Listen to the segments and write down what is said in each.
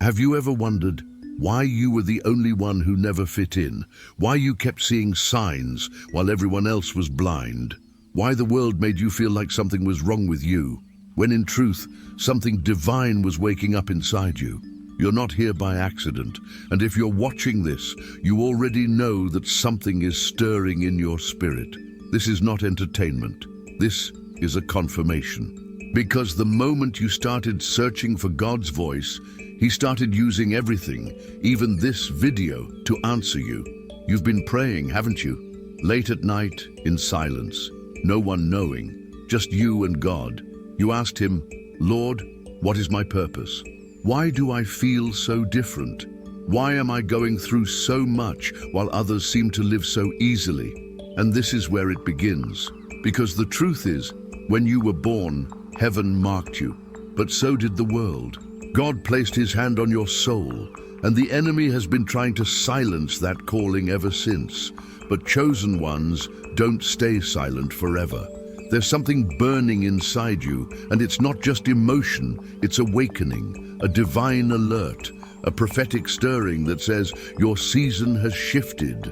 Have you ever wondered why you were the only one who never fit in? Why you kept seeing signs while everyone else was blind? Why the world made you feel like something was wrong with you, when in truth, something divine was waking up inside you? You're not here by accident, and if you're watching this, you already know that something is stirring in your spirit. This is not entertainment. This is a confirmation. Because the moment you started searching for God's voice, He started using everything, even this video, to answer you. You've been praying, haven't you? Late at night, in silence, no one knowing, just you and God. You asked Him, "Lord, what is my purpose? Why do I feel so different? Why am I going through so much while others seem to live so easily?" And this is where it begins. Because the truth is, when you were born, heaven marked you, but so did the world. God placed His hand on your soul, and the enemy has been trying to silence that calling ever since. But chosen ones don't stay silent forever. There's something burning inside you, and it's not just emotion, it's awakening, a divine alert, a prophetic stirring that says your season has shifted.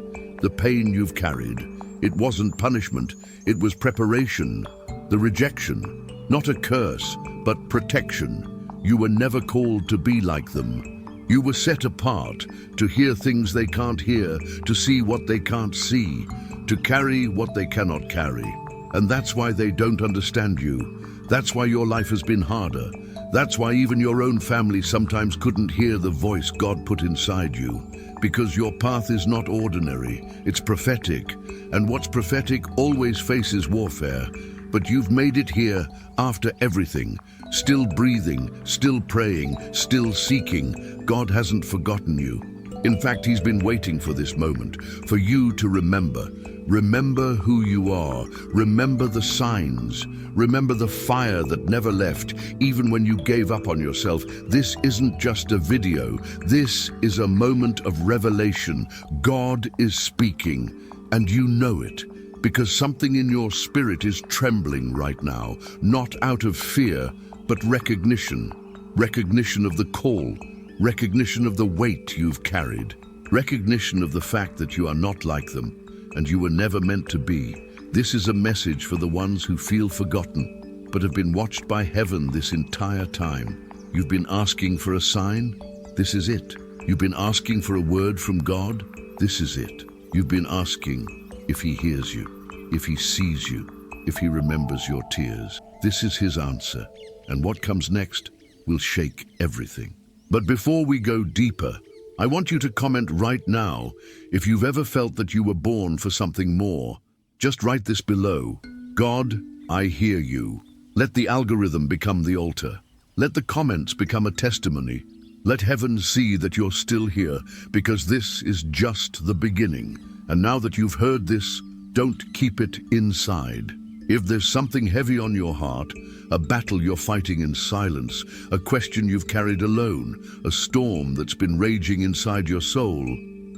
The pain you've carried, it wasn't punishment, it was preparation. The rejection, not a curse, but protection. You were never called to be like them. You were set apart to hear things they can't hear, to see what they can't see, to carry what they cannot carry. And that's why they don't understand you. That's why your life has been harder. That's why even your own family sometimes couldn't hear the voice God put inside you. Because your path is not ordinary, it's prophetic. And what's prophetic always faces warfare. But you've made it here after everything. Still breathing, still praying, still seeking. God hasn't forgotten you. In fact, He's been waiting for this moment, for you to remember. Remember who you are. Remember the signs. Remember the fire that never left, even when you gave up on yourself. This isn't just a video. This is a moment of revelation. God is speaking, and you know it. Because something in your spirit is trembling right now, not out of fear, but recognition. Recognition of the call, recognition of the weight you've carried, recognition of the fact that you are not like them, and you were never meant to be. This is a message for the ones who feel forgotten, but have been watched by heaven this entire time. You've been asking for a sign? This is it. You've been asking for a word from God? This is it. You've been asking if He hears you, if He sees you, if He remembers your tears. This is His answer, and what comes next will shake everything. But before we go deeper, I want you to comment right now if you've ever felt that you were born for something more. Just write this below. God, I hear you. Let the algorithm become the altar. Let the comments become a testimony. Let heaven see that you're still here, because this is just the beginning. And now that you've heard this, don't keep it inside. If there's something heavy on your heart, a battle you're fighting in silence, a question you've carried alone, a storm that's been raging inside your soul,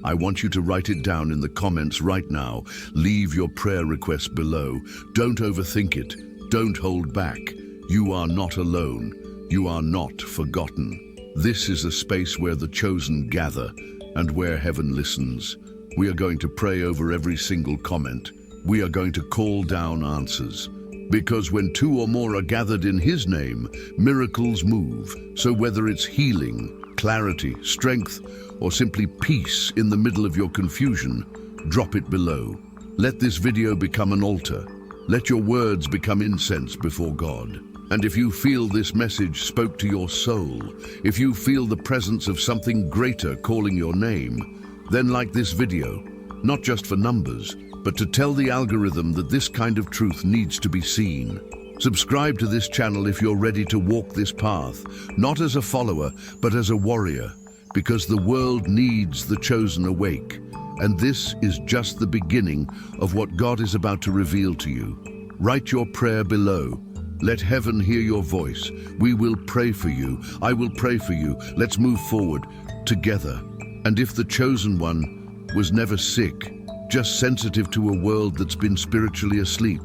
I want you to write it down in the comments right now. Leave your prayer request below. Don't overthink it. Don't hold back. You are not alone. You are not forgotten. This is a space where the chosen gather and where heaven listens. We are going to pray over every single comment. We are going to call down answers. Because when two or more are gathered in His name, miracles move. So whether it's healing, clarity, strength, or simply peace in the middle of your confusion, drop it below. Let this video become an altar. Let your words become incense before God. And if you feel this message spoke to your soul, if you feel the presence of something greater calling your name, then like this video, not just for numbers, but to tell the algorithm that this kind of truth needs to be seen. Subscribe to this channel if you're ready to walk this path, not as a follower, but as a warrior, because the world needs the chosen awake. And this is just the beginning of what God is about to reveal to you. Write your prayer below. Let heaven hear your voice. We will pray for you. I will pray for you. Let's move forward together. And if the chosen one was never sick, just sensitive to a world that's been spiritually asleep,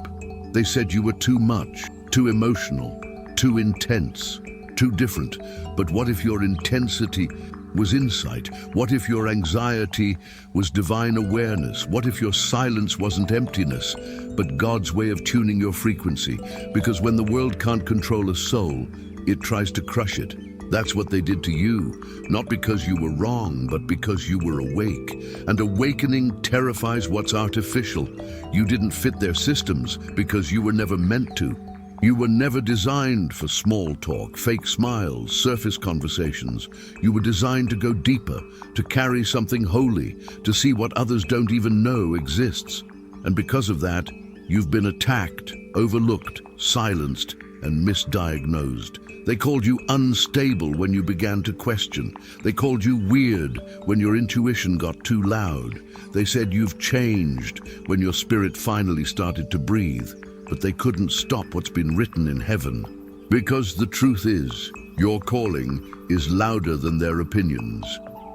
they said you were too much, too emotional, too intense, too different. But what if your intensity was insight? What if your anxiety was divine awareness? What if your silence wasn't emptiness, but God's way of tuning your frequency? Because when the world can't control a soul, it tries to crush it. That's what they did to you, not because you were wrong, but because you were awake. And awakening terrifies what's artificial. You didn't fit their systems because you were never meant to. You were never designed for small talk, fake smiles, surface conversations. You were designed to go deeper, to carry something holy, to see what others don't even know exists. And because of that, you've been attacked, overlooked, silenced, and misdiagnosed. They called you unstable when you began to question. They called you weird when your intuition got too loud. They said you've changed when your spirit finally started to breathe. But they couldn't stop what's been written in heaven. Because the truth is, your calling is louder than their opinions.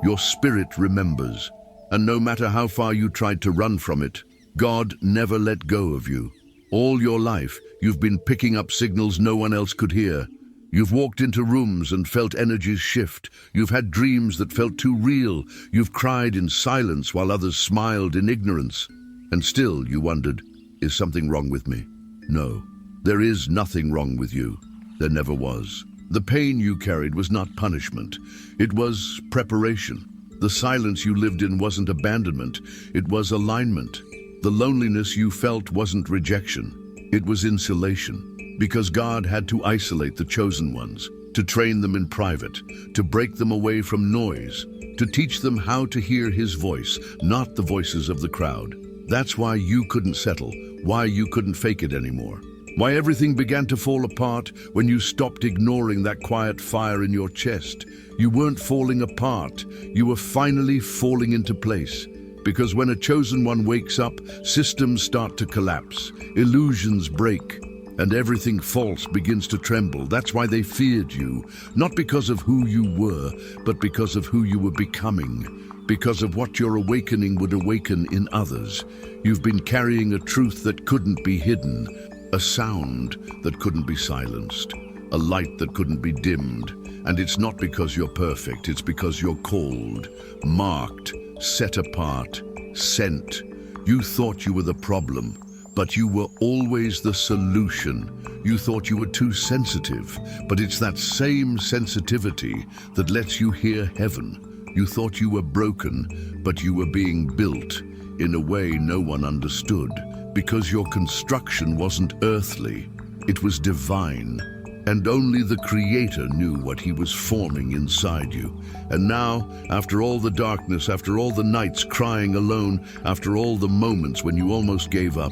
Your spirit remembers. And no matter how far you tried to run from it, God never let go of you. All your life, you've been picking up signals no one else could hear. You've walked into rooms and felt energies shift. You've had dreams that felt too real. You've cried in silence while others smiled in ignorance. And still you wondered, is something wrong with me? No, there is nothing wrong with you. There never was. The pain you carried was not punishment. It was preparation. The silence you lived in wasn't abandonment. It was alignment. The loneliness you felt wasn't rejection. It was insulation. Because God had to isolate the chosen ones, to train them in private, to break them away from noise, to teach them how to hear His voice, not the voices of the crowd. That's why you couldn't settle, why you couldn't fake it anymore. Why everything began to fall apart when you stopped ignoring that quiet fire in your chest. You weren't falling apart, you were finally falling into place. Because when a chosen one wakes up, systems start to collapse, illusions break, and everything false begins to tremble. That's why they feared you, not because of who you were, but because of who you were becoming, because of what your awakening would awaken in others. You've been carrying a truth that couldn't be hidden, a sound that couldn't be silenced, a light that couldn't be dimmed. And it's not because you're perfect, it's because you're called, marked, set apart, sent. You thought you were the problem, but you were always the solution. You thought you were too sensitive, but it's that same sensitivity that lets you hear heaven. You thought you were broken, but you were being built in a way no one understood, because your construction wasn't earthly, it was divine. And only the Creator knew what He was forming inside you. And now, after all the darkness, after all the nights crying alone, after all the moments when you almost gave up,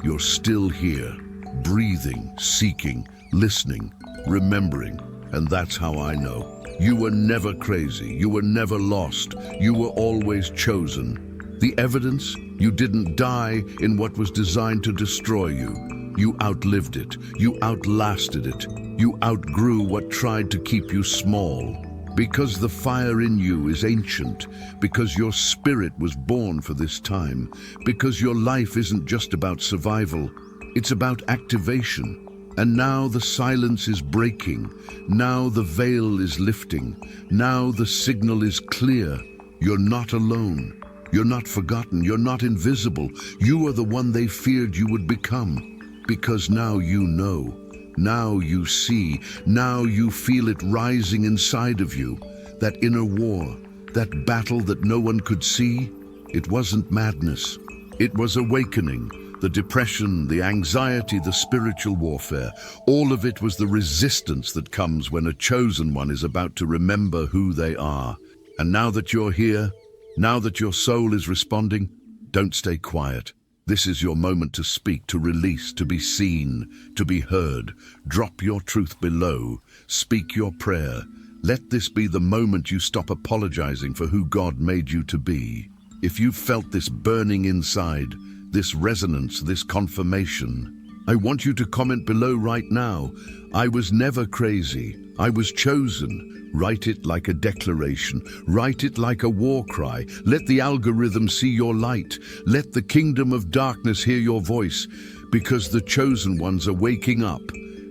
you're still here, breathing, seeking, listening, remembering. And that's how I know. You were never crazy. You were never lost. You were always chosen. The evidence? You didn't die in what was designed to destroy you. You outlived it. You outlasted it. You outgrew what tried to keep you small. Because the fire in you is ancient, because your spirit was born for this time, because your life isn't just about survival, it's about activation. And now the silence is breaking, now the veil is lifting, now the signal is clear. You're not alone, you're not forgotten, you're not invisible. You are the one they feared you would become, because now you know. Now you see, now you feel it rising inside of you. That inner war, that battle that no one could see, it wasn't madness. It was awakening. The depression, the anxiety, the spiritual warfare, all of it was the resistance that comes when a chosen one is about to remember who they are. And now that you're here, now that your soul is responding, don't stay quiet. This is your moment to speak, to release, to be seen, to be heard. Drop your truth below. Speak your prayer. Let this be the moment you stop apologizing for who God made you to be. If you've felt this burning inside, this resonance, this confirmation, I want you to comment below right now. I was never crazy. I was chosen. Write it like a declaration. Write it like a war cry. Let the algorithm see your light. Let the kingdom of darkness hear your voice, because the chosen ones are waking up.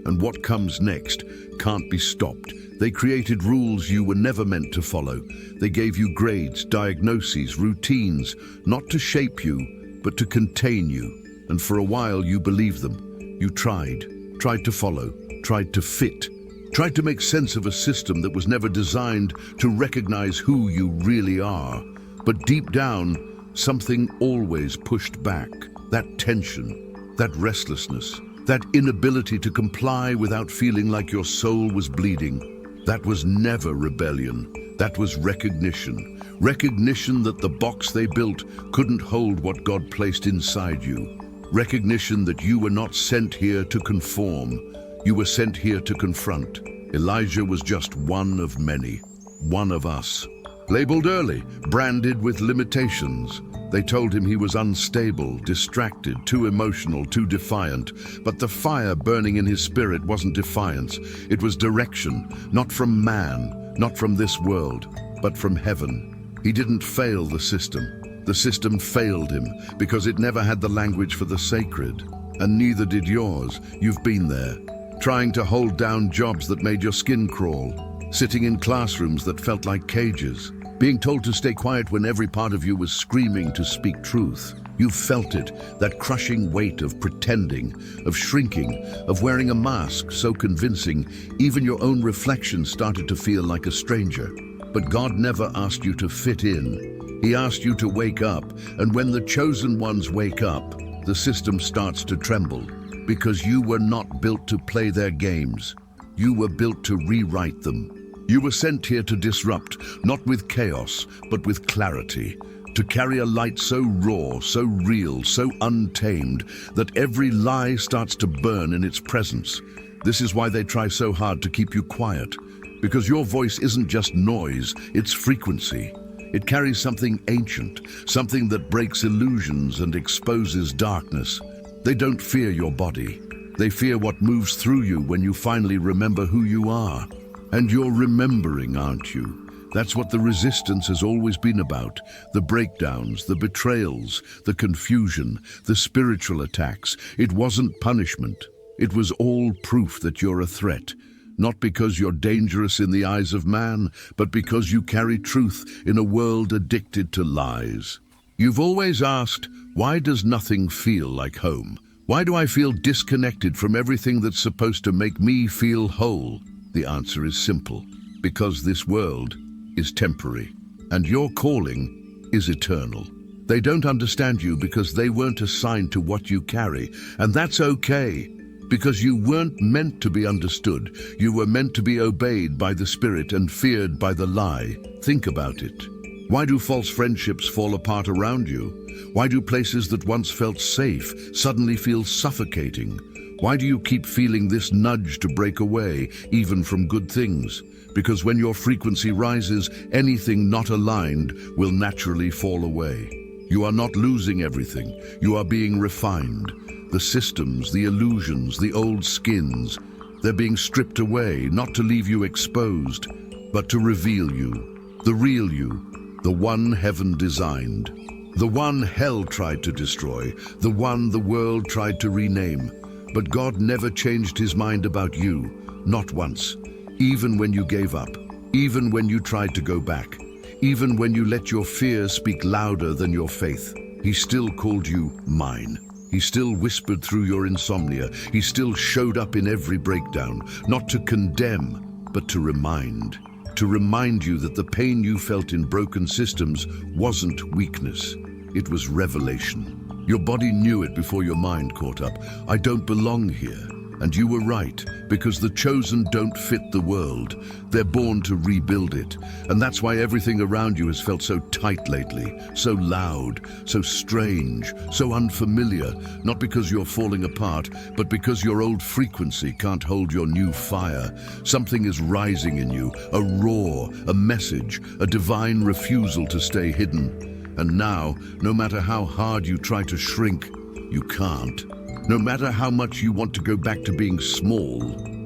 And what comes next can't be stopped. They created rules you were never meant to follow. They gave you grades, diagnoses, routines, not to shape you, but to contain you. And for a while you believed them. You tried to follow, tried to fit, tried to make sense of a system that was never designed to recognize who you really are. But deep down, something always pushed back. That tension, that restlessness, that inability to comply without feeling like your soul was bleeding. That was never rebellion. That was recognition. Recognition that the box they built couldn't hold what God placed inside you. Recognition that you were not sent here to conform. You were sent here to confront. Elijah was just one of many, one of us. Labeled early, branded with limitations. They told him he was unstable, distracted, too emotional, too defiant. But the fire burning in his spirit wasn't defiance. It was direction, not from man, not from this world, but from heaven. He didn't fail the system. The system failed him because it never had the language for the sacred. And neither did yours. You've been there, trying to hold down jobs that made your skin crawl, sitting in classrooms that felt like cages, being told to stay quiet when every part of you was screaming to speak truth. You felt it, that crushing weight of pretending, of shrinking, of wearing a mask so convincing, even your own reflection started to feel like a stranger. But God never asked you to fit in. He asked you to wake up, and when the chosen ones wake up, the system starts to tremble, because you were not built to play their games. You were built to rewrite them. You were sent here to disrupt, not with chaos, but with clarity, to carry a light so raw, so real, so untamed, that every lie starts to burn in its presence. This is why they try so hard to keep you quiet, because your voice isn't just noise, it's frequency. It carries something ancient, something that breaks illusions and exposes darkness. They don't fear your body. They fear what moves through you when you finally remember who you are. And you're remembering, aren't you? That's what the resistance has always been about. The breakdowns, the betrayals, the confusion, the spiritual attacks. It wasn't punishment. It was all proof that you're a threat. Not because you're dangerous in the eyes of man, but because you carry truth in a world addicted to lies. You've always asked, why does nothing feel like home? Why do I feel disconnected from everything that's supposed to make me feel whole? The answer is simple. Because this world is temporary, and your calling is eternal. They don't understand you because they weren't assigned to what you carry, and that's okay. Because you weren't meant to be understood. You were meant to be obeyed by the Spirit and feared by the lie. Think about it. Why do false friendships fall apart around you? Why do places that once felt safe suddenly feel suffocating? Why do you keep feeling this nudge to break away, even from good things? Because when your frequency rises, anything not aligned will naturally fall away. You are not losing everything. You are being refined. The systems, the illusions, the old skins, they're being stripped away, not to leave you exposed, but to reveal you, the real you, the one heaven designed, the one hell tried to destroy, the one the world tried to rename. But God never changed his mind about you, not once, even when you gave up, even when you tried to go back, even when you let your fear speak louder than your faith. He still called you mine. He still whispered through your insomnia. He still showed up in every breakdown, not to condemn, but to remind you that the pain you felt in broken systems wasn't weakness. It was revelation. Your body knew it before your mind caught up. I don't belong here. And you were right, because the chosen don't fit the world. They're born to rebuild it. And that's why everything around you has felt so tight lately, so loud, so strange, so unfamiliar. Not because you're falling apart, but because your old frequency can't hold your new fire. Something is rising in you, a roar, a message, a divine refusal to stay hidden. And now, no matter how hard you try to shrink, you can't. No matter how much you want to go back to being small,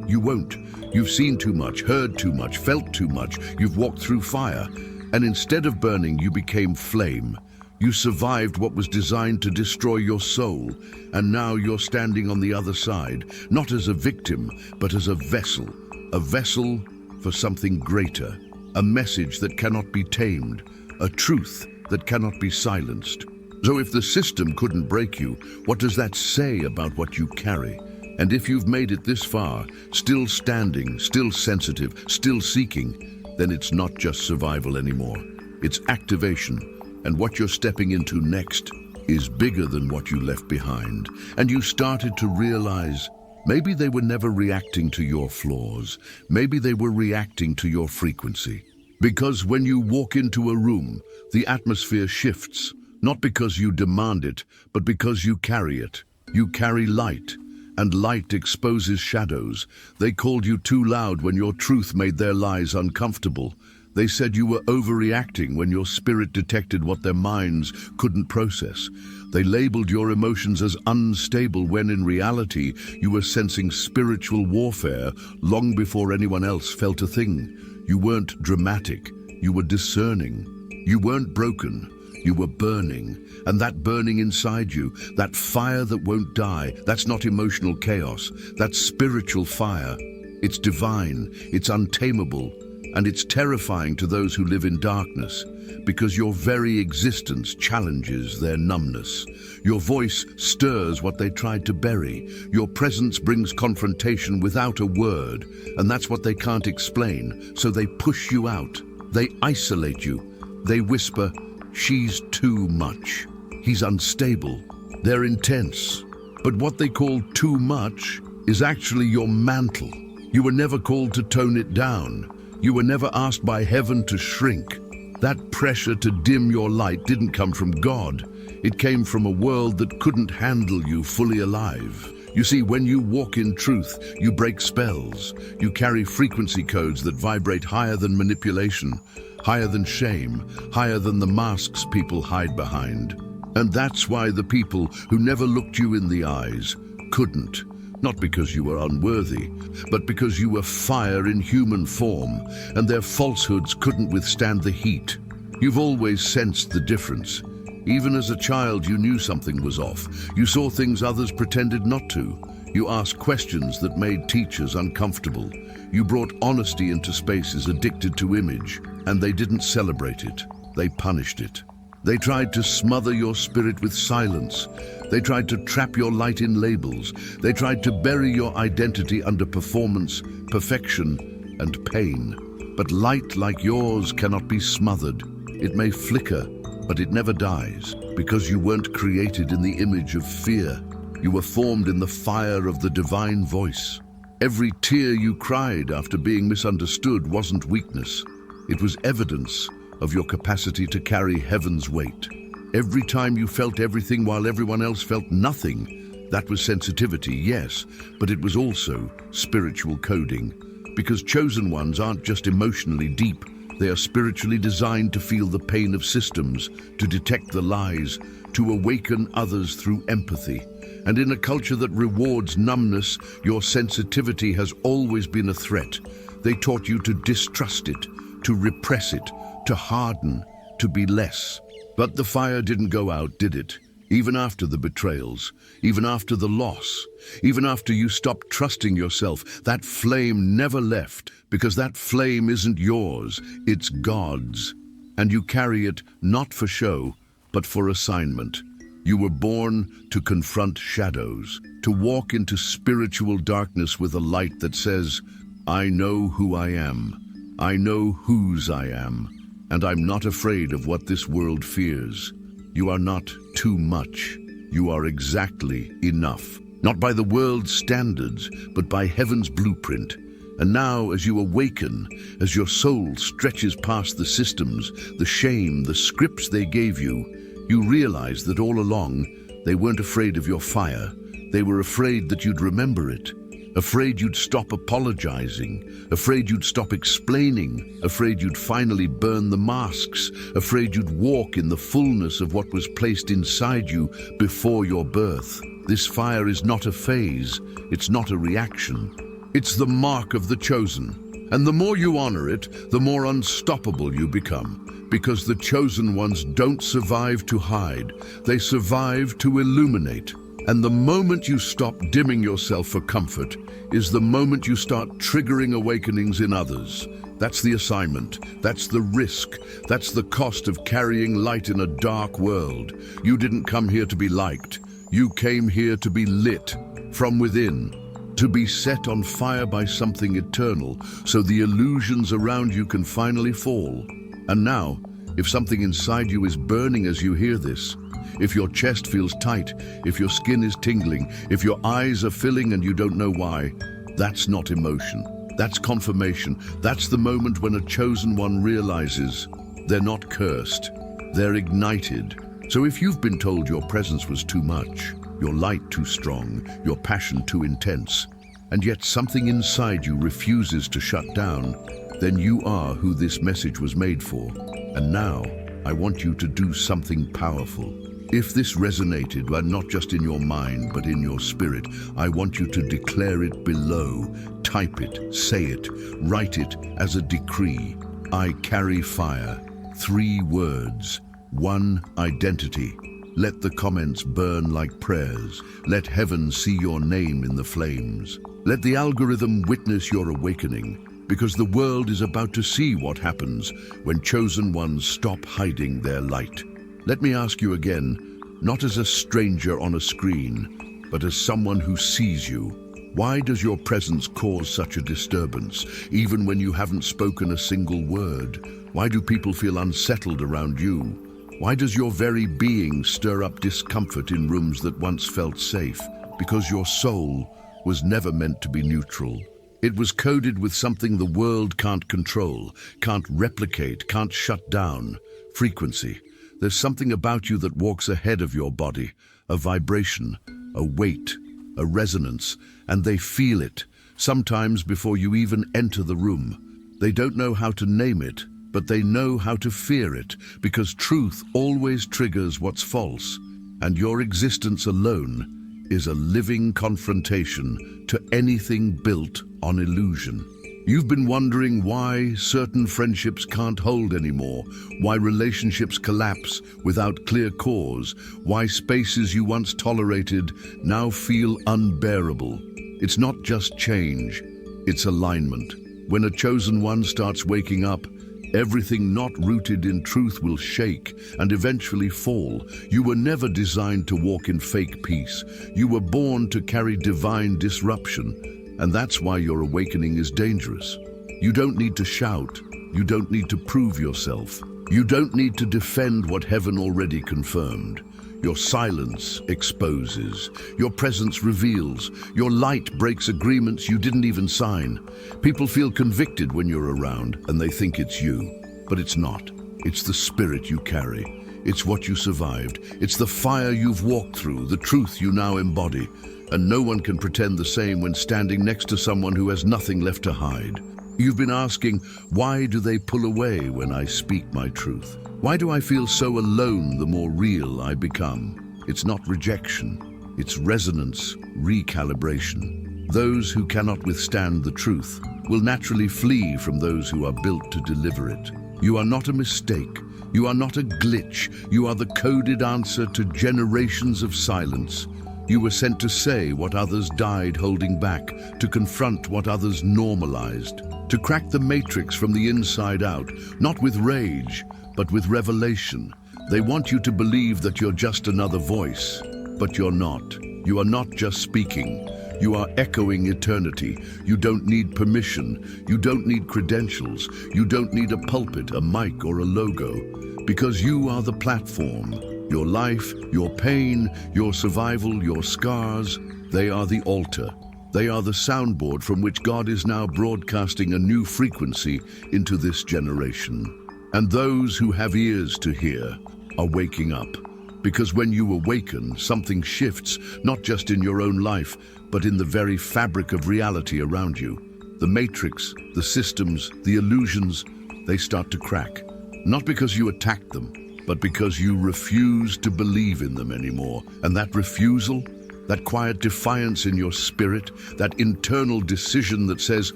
you won't. You've seen too much, heard too much, felt too much. You've walked through fire. And instead of burning, you became flame. You survived what was designed to destroy your soul, and now you're standing on the other side, not as a victim, but as a vessel for something greater, a message that cannot be tamed, a truth that cannot be silenced. So if the system couldn't break you, what does that say about what you carry? And if you've made it this far, still standing, still sensitive, still seeking, then it's not just survival anymore. It's activation. And what you're stepping into next is bigger than what you left behind. And you started to realize maybe they were never reacting to your flaws. Maybe they were reacting to your frequency. Because when you walk into a room, the atmosphere shifts, not because you demand it, but because you carry it. You carry light, and light exposes shadows. They called you too loud when your truth made their lies uncomfortable. They said you were overreacting when your spirit detected what their minds couldn't process. They labeled your emotions as unstable when in reality you were sensing spiritual warfare long before anyone else felt a thing. You weren't dramatic, you were discerning. You weren't broken, you were burning. And that burning inside you, that fire that won't die, that's not emotional chaos, that's spiritual fire. It's divine, it's untamable. And it's terrifying to those who live in darkness, because your very existence challenges their numbness. Your voice stirs what they tried to bury. Your presence brings confrontation without a word, and that's what they can't explain. So they push you out. They isolate you. They whisper, "She's too much. He's unstable." They're intense. But what they call too much is actually your mantle. You were never called to tone it down. You were never asked by heaven to shrink. That pressure to dim your light didn't come from God. It came from a world that couldn't handle you fully alive. You see, when you walk in truth, you break spells. You carry frequency codes that vibrate higher than manipulation, higher than shame, higher than the masks people hide behind. And that's why the people who never looked you in the eyes couldn't. Not because you were unworthy, but because you were fire in human form, and their falsehoods couldn't withstand the heat. You've always sensed the difference. Even as a child, you knew something was off. You saw things others pretended not to. You asked questions that made teachers uncomfortable. You brought honesty into spaces addicted to image, and they didn't celebrate it. They punished it. They tried to smother your spirit with silence. They tried to trap your light in labels. They tried to bury your identity under performance, perfection, and pain. But light like yours cannot be smothered. It may flicker, but it never dies, because you weren't created in the image of fear. You were formed in the fire of the divine voice. Every tear you cried after being misunderstood wasn't weakness. It was evidence of your capacity to carry heaven's weight. Every time you felt everything while everyone else felt nothing, that was sensitivity, yes, but it was also spiritual coding. Because chosen ones aren't just emotionally deep, they are spiritually designed to feel the pain of systems, to detect the lies, to awaken others through empathy. And in a culture that rewards numbness, your sensitivity has always been a threat. They taught you to distrust it, to repress it, to harden, to be less. But the fire didn't go out, did it? Even after the betrayals, even after the loss, even after you stopped trusting yourself, that flame never left, because that flame isn't yours, it's God's. And you carry it not for show, but for assignment. You were born to confront shadows, to walk into spiritual darkness with a light that says, "I know who I am. I know whose I am. And I'm not afraid of what this world fears." You are not too much. You are exactly enough. Not by the world's standards, but by heaven's blueprint. And now, as you awaken, as your soul stretches past the systems, the shame, the scripts they gave you, you realize that all along, they weren't afraid of your fire. They were afraid that you'd remember it. Afraid you'd stop apologizing, afraid you'd stop explaining, afraid you'd finally burn the masks, afraid you'd walk in the fullness of what was placed inside you before your birth. This fire is not a phase, it's not a reaction. It's the mark of the chosen. And the more you honor it, the more unstoppable you become. Because the chosen ones don't survive to hide, they survive to illuminate. And the moment you stop dimming yourself for comfort is the moment you start triggering awakenings in others. That's the assignment, that's the risk, that's the cost of carrying light in a dark world. You didn't come here to be liked, you came here to be lit from within, to be set on fire by something eternal, so the illusions around you can finally fall. And now, if something inside you is burning as you hear this, if your chest feels tight, if your skin is tingling, if your eyes are filling and you don't know why, that's not emotion. That's confirmation. That's the moment when a chosen one realizes they're not cursed, they're ignited. So if you've been told your presence was too much, your light too strong, your passion too intense, and yet something inside you refuses to shut down, then you are who this message was made for. And now, I want you to do something powerful. If this resonated, and not just in your mind, but in your spirit, I want you to declare it below. Type it, say it, write it as a decree. I carry fire. 3 words. 1 identity. Let the comments burn like prayers. Let heaven see your name in the flames. Let the algorithm witness your awakening, because the world is about to see what happens when chosen ones stop hiding their light. Let me ask you again, not as a stranger on a screen, but as someone who sees you. Why does your presence cause such a disturbance, even when you haven't spoken a single word? Why do people feel unsettled around you? Why does your very being stir up discomfort in rooms that once felt safe? Because your soul was never meant to be neutral. It was coded with something the world can't control, can't replicate, can't shut down. Frequency. There's something about you that walks ahead of your body, a vibration, a weight, a resonance, and they feel it, sometimes before you even enter the room. They don't know how to name it, but they know how to fear it, because truth always triggers what's false, and your existence alone is a living confrontation to anything built on illusion. You've been wondering why certain friendships can't hold anymore, why relationships collapse without clear cause, why spaces you once tolerated now feel unbearable. It's not just change, it's alignment. When a chosen one starts waking up, everything not rooted in truth will shake and eventually fall. You were never designed to walk in fake peace. You were born to carry divine disruption. And that's why your awakening is dangerous. You don't need to shout. You don't need to prove yourself. You don't need to defend what heaven already confirmed. Your silence exposes. Your presence reveals. Your light breaks agreements you didn't even sign. People feel convicted when you're around, and they think it's you. But it's not. It's the spirit you carry. It's what you survived. It's the fire you've walked through, the truth you now embody. And no one can pretend the same when standing next to someone who has nothing left to hide. You've been asking, why do they pull away when I speak my truth? Why do I feel so alone the more real I become? It's not rejection, it's resonance, recalibration. Those who cannot withstand the truth will naturally flee from those who are built to deliver it. You are not a mistake. You are not a glitch. You are the coded answer to generations of silence. You were sent to say what others died holding back, to confront what others normalized, to crack the matrix from the inside out, not with rage, but with revelation. They want you to believe that you're just another voice, but you're not. You are not just speaking. You are echoing eternity. You don't need permission. You don't need credentials. You don't need a pulpit, a mic, or a logo, because you are the platform. Your life, your pain, your survival, your scars, they are the altar. They are the soundboard from which God is now broadcasting a new frequency into this generation. And those who have ears to hear are waking up. Because when you awaken, something shifts, not just in your own life, but in the very fabric of reality around you. The matrix, the systems, the illusions, they start to crack. Not because you attacked them, but because you refuse to believe in them anymore. And that refusal, That quiet defiance in your spirit, that internal decision that says,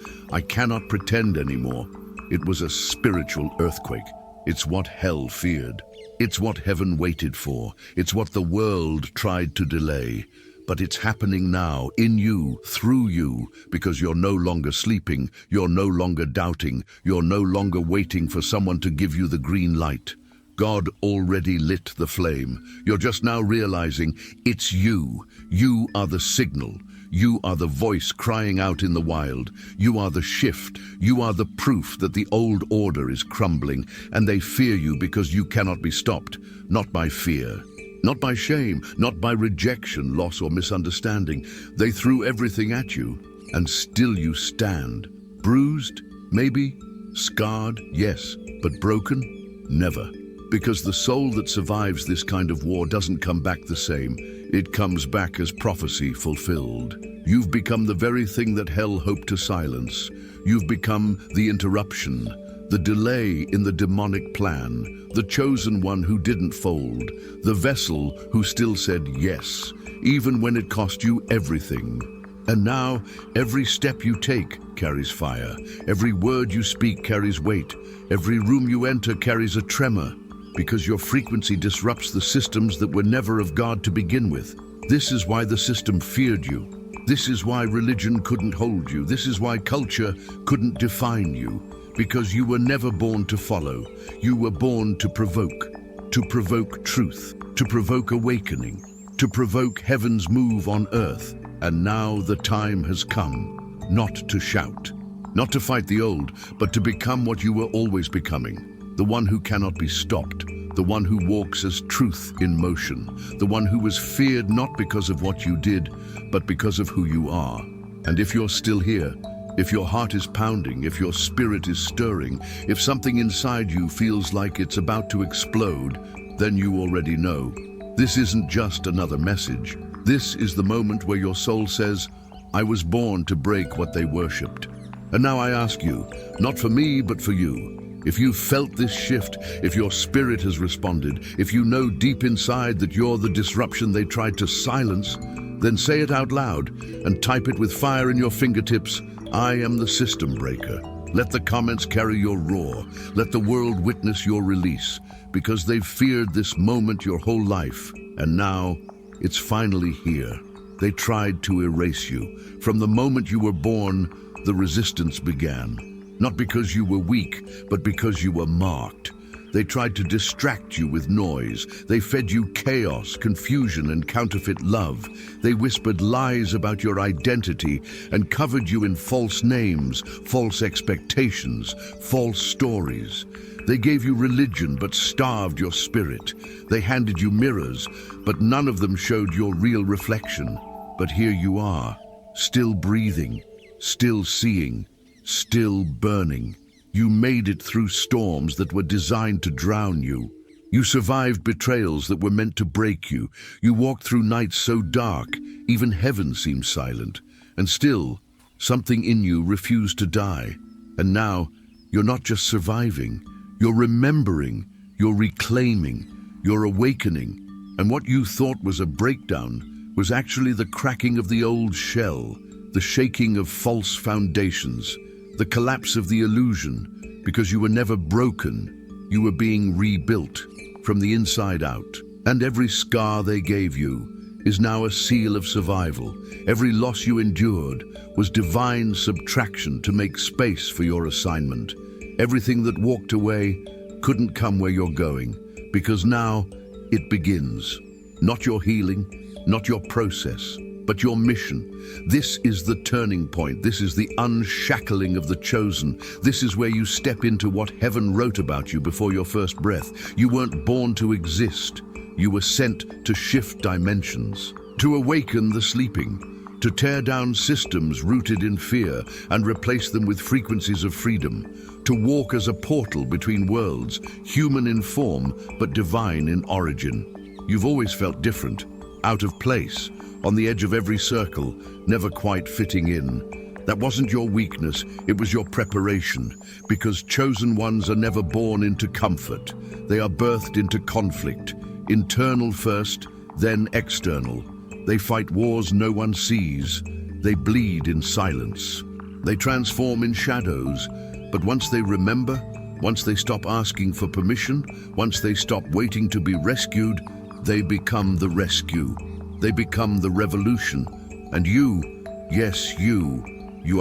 I cannot pretend anymore. It was a spiritual earthquake. It's what hell feared. It's what heaven waited for. It's what the world tried to delay. But it's happening now, in you, through you, because you're no longer sleeping, you're no longer doubting, you're no longer waiting for someone to give you the green light. God already lit the flame. You're just now realizing it's you. You are the signal. You are the voice crying out in the wild. You are the shift. You are the proof that the old order is crumbling, and they fear you because you cannot be stopped, not by fear. Not by shame, not by rejection, loss, or misunderstanding. They threw everything at you, and still you stand. Bruised? Maybe. Scarred? Yes. But broken? Never. Because the soul that survives this kind of war doesn't come back the same. It comes back as prophecy fulfilled. You've become the very thing that hell hoped to silence. You've become the interruption, the delay in the demonic plan, the chosen one who didn't fold, the vessel who still said yes, even when it cost you everything. And now, every step you take carries fire. Every word you speak carries weight. Every room you enter carries a tremor, because your frequency disrupts the systems that were never of God to begin with. This is why the system feared you. This is why religion couldn't hold you. This is why culture couldn't define you. Because you were never born to follow. You were born to provoke truth, to provoke awakening, to provoke heaven's move on earth. And now the time has come, not to shout, not to fight the old, but to become what you were always becoming. The one who cannot be stopped, the one who walks as truth in motion, the one who was feared not because of what you did, but because of who you are. And if you're still here, if your heart is pounding, if your spirit is stirring, if something inside you feels like it's about to explode, then you already know. This isn't just another message. This is the moment where your soul says, I was born to break what they worshipped. And now I ask you, not for me, but for you. If you've felt this shift, if your spirit has responded, if you know deep inside that you're the disruption they tried to silence, then say it out loud and type it with fire in your fingertips. I am the system breaker. Let the comments carry your roar. Let the world witness your release, because they've feared this moment your whole life. And now it's finally here. They tried to erase you. From the moment you were born, the resistance began. Not because you were weak, but because you were marked. They tried to distract you with noise. They fed you chaos, confusion, and counterfeit love. They whispered lies about your identity and covered you in false names, false expectations, false stories. They gave you religion but starved your spirit. They handed you mirrors, but none of them showed your real reflection. But here you are, still breathing, still seeing, still burning. You made it through storms that were designed to drown you. You survived betrayals that were meant to break you. You walked through nights so dark, even heaven seemed silent. And still, something in you refused to die. And now, you're not just surviving. You're remembering, you're reclaiming, you're awakening. And what you thought was a breakdown was actually the cracking of the old shell, the shaking of false foundations, the collapse of the illusion, because you were never broken. You were being rebuilt from the inside out. And every scar they gave you is now a seal of survival. Every loss you endured was divine subtraction to make space for your assignment. Everything that walked away couldn't come where you're going, because now it begins. Not your healing, not your process, but your mission. This is the turning point. This is the unshackling of the chosen. This is where you step into what heaven wrote about you before your first breath. You weren't born to exist. You were sent to shift dimensions, to awaken the sleeping, to tear down systems rooted in fear and replace them with frequencies of freedom, to walk as a portal between worlds, human in form but divine in origin. You've always felt different, out of place, on the edge of every circle, never quite fitting in. That wasn't your weakness, it was your preparation, because chosen ones are never born into comfort. They are birthed into conflict, internal first, then external. They fight wars no one sees. They bleed in silence. They transform in shadows. But once they remember, once they stop asking for permission, once they stop waiting to be rescued, they become the rescue. They become the revolution. And you, yes, you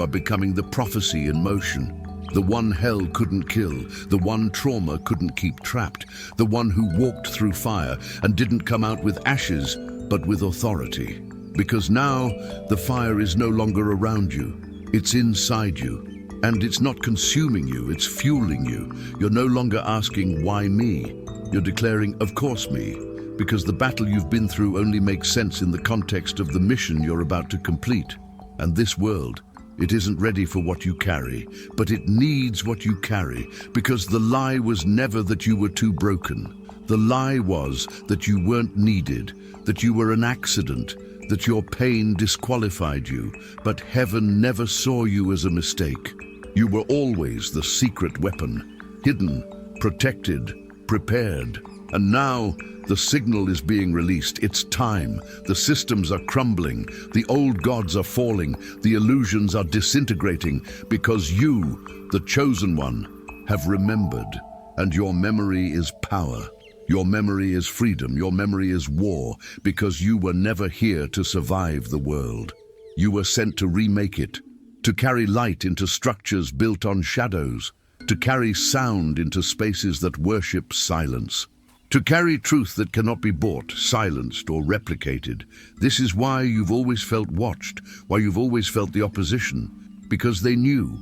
are becoming the prophecy in motion. The one hell couldn't kill, the one trauma couldn't keep trapped, the one who walked through fire and didn't come out with ashes, but with authority. Because now, the fire is no longer around you, it's inside you. And it's not consuming you, it's fueling you. You're no longer asking, why me? You're declaring, of course me. Because the battle you've been through only makes sense in the context of the mission you're about to complete. And this world, it isn't ready for what you carry, but it needs what you carry, because the lie was never that you were too broken. The lie was that you weren't needed, that you were an accident, that your pain disqualified you, but heaven never saw you as a mistake. You were always the secret weapon, hidden, protected, prepared. And now, the signal is being released. It's time. The systems are crumbling. The old gods are falling. The illusions are disintegrating because you, the chosen one, have remembered. And your memory is power. Your memory is freedom. Your memory is war, because you were never here to survive the world. You were sent to remake it, to carry light into structures built on shadows, to carry sound into spaces that worship silence. To carry truth that cannot be bought, silenced, or replicated. This is why you've always felt watched, why you've always felt the opposition. Because they knew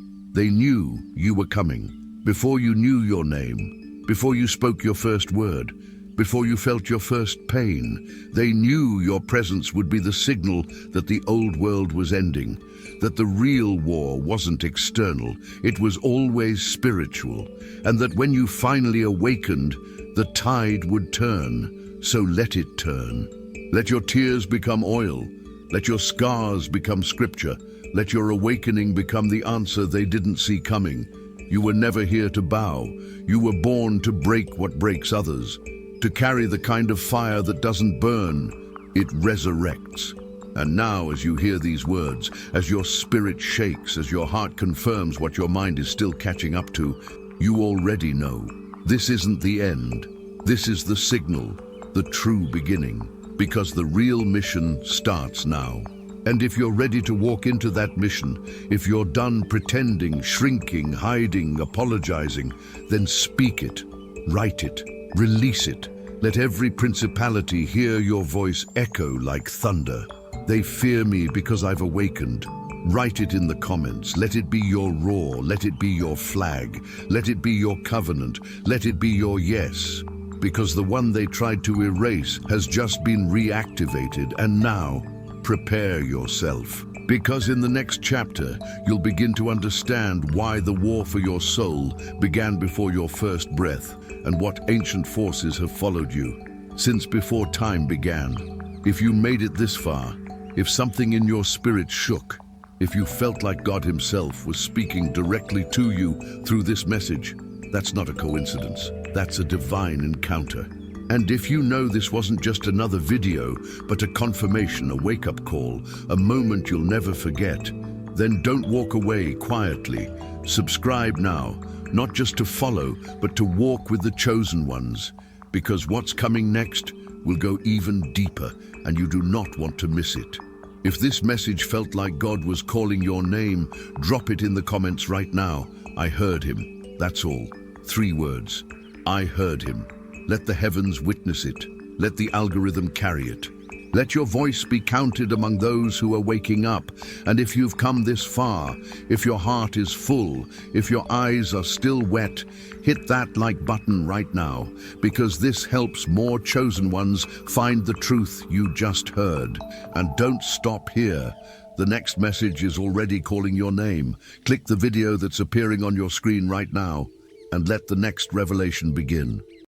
you were coming. Before you knew your name, before you spoke your first word, before you felt your first pain, they knew your presence would be the signal that the old world was ending, that the real war wasn't external, it was always spiritual, and that when you finally awakened, the tide would turn, so let it turn. Let your tears become oil. Let your scars become scripture. Let your awakening become the answer they didn't see coming. You were never here to bow. You were born to break what breaks others, to carry the kind of fire that doesn't burn, it resurrects. And now, as you hear these words, as your spirit shakes, as your heart confirms what your mind is still catching up to, you already know. This isn't the end. This is the signal, the true beginning, because the real mission starts now. And if you're ready to walk into that mission, if you're done pretending, shrinking, hiding, apologizing, then speak it, write it, release it. Let every principality hear your voice echo like thunder. They fear me because I've awakened. Write it in the comments. Let it be your roar. Let it be your flag. Let it be your covenant. Let it be your yes. Because the one they tried to erase has just been reactivated, and now, prepare yourself. Because in the next chapter, you'll begin to understand why the war for your soul began before your first breath, and what ancient forces have followed you since before time began. If you made it this far, if something in your spirit shook, if you felt like God Himself was speaking directly to you through this message, that's not a coincidence. That's a divine encounter. And if you know this wasn't just another video, but a confirmation, a wake-up call, a moment you'll never forget, then don't walk away quietly. Subscribe now, not just to follow, but to walk with the chosen ones, because what's coming next will go even deeper, and you do not want to miss it. If this message felt like God was calling your name, drop it in the comments right now. I heard Him. That's all. 3 words. I heard Him. Let the heavens witness it. Let the algorithm carry it. Let your voice be counted among those who are waking up. And if you've come this far, if your heart is full, if your eyes are still wet, hit that like button right now, because this helps more chosen ones find the truth you just heard. And don't stop here. The next message is already calling your name. Click the video that's appearing on your screen right now, and let the next revelation begin.